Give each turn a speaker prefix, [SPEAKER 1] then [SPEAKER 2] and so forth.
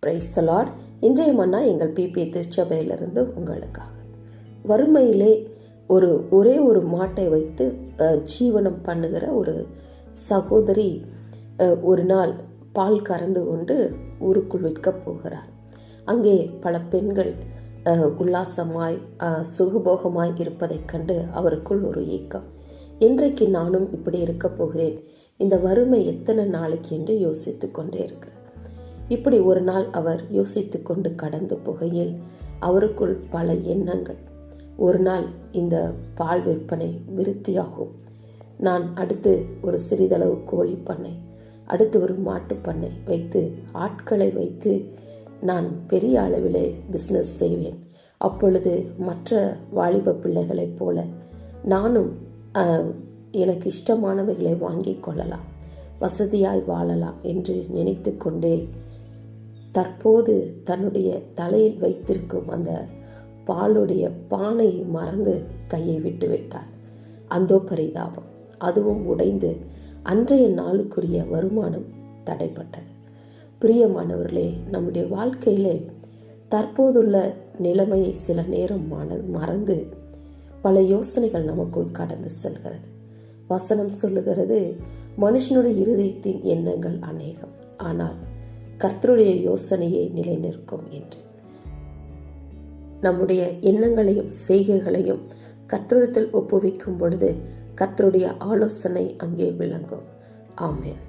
[SPEAKER 1] Praise the Lord. இன்றைய மன்னா எங்கள் BP திருச்சபையிலிருந்து உங்களுக்காக. வறுமையிலே ஒரே ஒரு மாட்டை வைத்து ஜீவனம் பண்ணுகிற ஒரு சகோதரி ஒரு நாள் பால் கறந்து கொண்டு ஊருக்குள் விற்கப் போகிறார். அங்கே பல பெண்கள் உல்லாசமாய் சுகபோகமாய் இருப்பதைக் கண்டு அவருக்குள் ஒரு ஏக்கம். என்றைக்கு நானும் இப்படி இருக்க போகிறேன், இந்த வறுமை எத்தனை நாளைக்கு என்று யோசித்து கொண்டே இருக்கிறார். இப்படி ஒரு நாள் அவர் யோசித்து கொண்டு கடந்து போகையில் அவருக்குள் பல எண்ணங்கள். ஒரு நாள் இந்த பால் விற்பனை விருத்தியாகும், நான் அடுத்து ஒரு சிறிதளவு கோழி பண்ணை, அடுத்து ஒரு மாட்டு பண்ணை வைத்து ஆட்களை வைத்து நான் பெரிய அளவிலே பிஸ்னஸ் செய்வேன். அப்பொழுது மற்ற வாலிப பிள்ளைகளைப் போல நானும் எனக்கு இஷ்டமானவைகளை வாங்கி கொள்ளலாம், வசதியாய் வாழலாம் என்று நினைத்து கொண்டே தற்போது தன்னுடைய தலையில் வைத்திருக்கும் அந்த பாலுடைய பானையை மறந்து கையை விட்டு விட்டார். அந்தோ பரிதாபம், அதுவும் உடைந்து அன்றைய நாளுக்குரிய வருமானம் தடைப்பட்டது. பிரியமானவர்களே, நம்முடைய வாழ்க்கையிலே தற்போதுள்ள நிலைமையை சில நேரம் மறந்து பல யோசனைகள் நமக்குள் கடந்து செல்கிறது. வசனம் சொல்லுகிறது, மனுஷனுடைய இருதயத்தின் எண்ணங்கள் அநேகம், ஆனால் கர்த்தருடைய யோசனையை நிலை நிற்கும் என்று. நம்முடைய எண்ணங்களையும் செய்கைகளையும் கர்த்தரிடத்தில் ஒப்புவிக்கும் பொழுது கர்த்தருடைய ஆலோசனை அங்கே விளங்கும். ஆமென்.